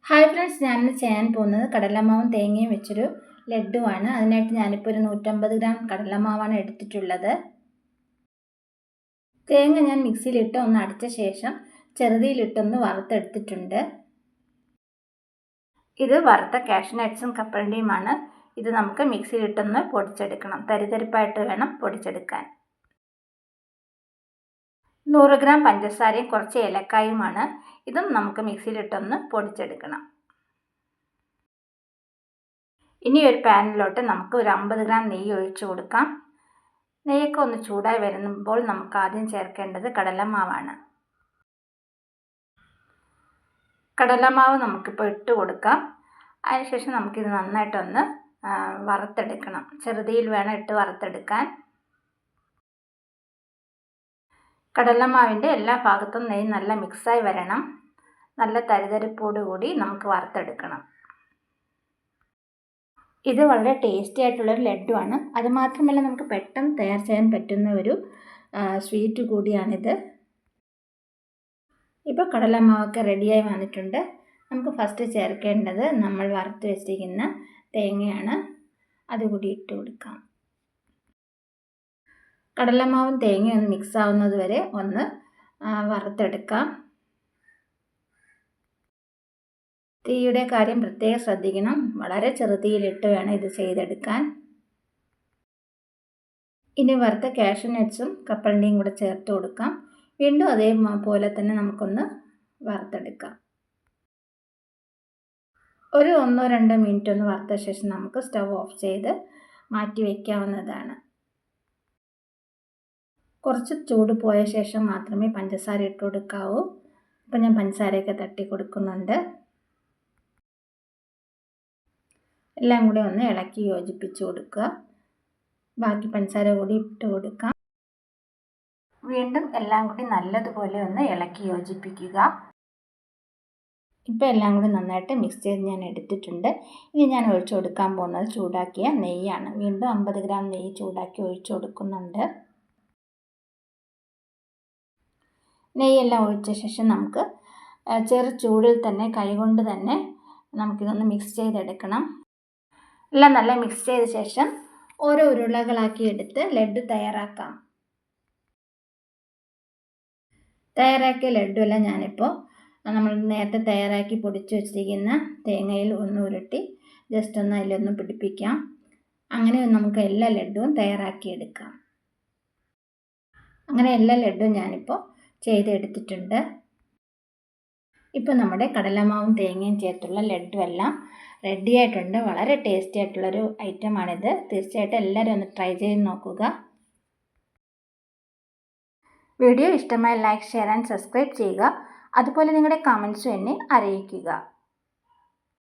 Hi friends, ഞാനിന്ന് ചെയ്യാൻ പോകുന്നത് കടലമാവും തേങ്ങയും വെച്ചൊരു ലഡുവാണ്. അതിനായിട്ട് ഞാനിപ്പോൾ ഒരു 150 ഗ്രാം കടലമാവാണ് എടുത്തിട്ടുള്ളത്. തേങ്ങ ഞാൻ മിക്സിയിലിട്ട് ഒന്ന് അടിച്ച ശേഷം ചെറുതിയിലിട്ടൊന്ന് വറുത്തെടുത്തിട്ടുണ്ട്. ഇത് വറുത്ത കാഷ്നട്ട്സും കപ്പലണ്ടിയുമാണ്. ഇത് നമുക്ക് മിക്സിയിലിട്ടൊന്ന് പൊടിച്ചെടുക്കണം. തരിതരിപ്പായിട്ട് വേണം പൊടിച്ചെടുക്കാൻ. 100 ഗ്രാം പഞ്ചസാരയും കുറച്ച് ഏലക്കായുമാണ്. ഇതും നമുക്ക് മിക്സിയിലിട്ടൊന്ന് പൊടിച്ചെടുക്കണം. ഇനി ഒരു പാനിലോട്ട് നമുക്ക് ഒരു 50 ഗ്രാം നെയ്യ് ഒഴിച്ചു കൊടുക്കാം. നെയ്യൊക്കെ ഒന്ന് ചൂടായി വരുമ്പോൾ നമുക്ക് ആദ്യം ചേർക്കേണ്ടത് കടലമാവാണ്. കടലമാവ് നമുക്കിപ്പോൾ ഇട്ട് കൊടുക്കാം. അതിനുശേഷം നമുക്കിത് നന്നായിട്ടൊന്ന് വറുത്തെടുക്കണം. ചെറുതീയിൽ വേണം ഇട്ട് വറുത്തെടുക്കാൻ. കടലമാവിൻ്റെ എല്ലാ ഭാഗത്തും നെയ്യ് നല്ല മിക്സായി വരണം. നല്ല തരിതരിപ്പോടുകൂടി നമുക്ക് വറുത്തെടുക്കണം. ഇത് വളരെ ടേസ്റ്റി ആയിട്ടുള്ളൊരു ലഡുവാണ്. അതുമാത്രമല്ല നമുക്ക് പെട്ടെന്ന് തയ്യാർ ചെയ്യാൻ പറ്റുന്ന ഒരു സ്വീറ്റ് കൂടിയാണിത്. ഇപ്പോൾ കടലമാവൊക്കെ റെഡിയായി വന്നിട്ടുണ്ട്. നമുക്ക് ഫസ്റ്റ് ചേർക്കേണ്ടത് നമ്മൾ വറുത്ത് വെച്ചിരിക്കുന്ന തേങ്ങയാണ്. അതുകൂടി ഇട്ട് കൊടുക്കാം. കടലമാവും തേങ്ങയും ഒന്ന് മിക്സ് ആവുന്നത് വരെ ഒന്ന് വറുത്തെടുക്കാം. തീയുടെ കാര്യം പ്രത്യേകം ശ്രദ്ധിക്കണം. വളരെ ചെറുതീയിലിട്ട് വേണം ഇത് ചെയ്തെടുക്കാൻ. ഇനി വറുത്ത കാഷ്നട്ട്സും കപ്പലണ്ടിയും കൂടെ ചേർത്ത് കൊടുക്കാം. വീണ്ടും അതേപോലെ തന്നെ നമുക്കൊന്ന് വറുത്തെടുക്കാം. ഒരു 1-2 മിനിറ്റ് ഒന്ന് വറുത്ത ശേഷം നമുക്ക് സ്റ്റവ് ഓഫ് ചെയ്ത് മാറ്റി വയ്ക്കാവുന്നതാണ്. കുറച്ച് ചൂട് പോയ ശേഷം മാത്രമേ പഞ്ചസാര ഇട്ട് കൊടുക്കാവൂ. അപ്പം ഞാൻ പഞ്ചസാരയൊക്കെ തട്ടി കൊടുക്കുന്നുണ്ട്. എല്ലാം കൂടി ഒന്ന് ഇളക്കി യോജിപ്പിച്ച് കൊടുക്കുക. ബാക്കി പഞ്ചസാര കൂടി ഇട്ട് കൊടുക്കാം. വീണ്ടും എല്ലാം കൂടി നല്ലതുപോലെ ഒന്ന് ഇളക്കി യോജിപ്പിക്കുക. ഇപ്പോൾ എല്ലാം കൂടി നന്നായിട്ട് മിക്സ് ചെയ്ത് ഞാൻ എടുത്തിട്ടുണ്ട്. ഇനി ഞാൻ ഒഴിച്ചു കൊടുക്കാൻ പോകുന്നത് ചൂടാക്കിയ നെയ്യാണ്. വീണ്ടും 50 ഗ്രാം നെയ്യ് ചൂടാക്കി ഒഴിച്ചു കൊടുക്കുന്നുണ്ട്. നെയ്യെല്ലാം ഒഴിച്ച ശേഷം നമുക്ക് ചെറു ചൂടിൽ തന്നെ കൈകൊണ്ട് തന്നെ നമുക്കിതൊന്ന് മിക്സ് ചെയ്തെടുക്കണം. എല്ലാം നല്ല മിക്സ് ചെയ്ത ശേഷം ഓരോ ഉരുളകളാക്കി എടുത്ത് ലഡു തയ്യാറാക്കാം. തയ്യാറാക്കിയ ലഡു എല്ലാം ഞാനിപ്പോൾ നമ്മൾ നേരത്തെ തയ്യാറാക്കി പൊടിച്ചു വെച്ചിരിക്കുന്ന തേങ്ങയിൽ ഒന്ന് ഉരുട്ടി ജസ്റ്റ് ഒന്ന് അതിലൊന്ന് പിടിപ്പിക്കാം. അങ്ങനെ നമുക്ക് എല്ലാ ലഡുവും തയ്യാറാക്കിയെടുക്കാം. അങ്ങനെ എല്ലാ ലഡുവും ഞാനിപ്പോൾ ചെയ്തെടുത്തിട്ടുണ്ട്. ഇപ്പോൾ നമ്മുടെ കടലമാവും തേങ്ങയും ചേർത്തുള്ള ലഡു എല്ലാം റെഡി ആയിട്ടുണ്ട്. വളരെ ടേസ്റ്റി ആയിട്ടുള്ളൊരു ഐറ്റമാണിത്. തീർച്ചയായിട്ടും എല്ലാവരും ഒന്ന് ട്രൈ ചെയ്ത് നോക്കുക. വീഡിയോ ഇഷ്ടമായ ലൈക്ക്, ഷെയർ ആൻഡ് സബ്സ്ക്രൈബ് ചെയ്യുക. അതുപോലെ നിങ്ങളുടെ കമൻസും എന്നെ അറിയിക്കുക.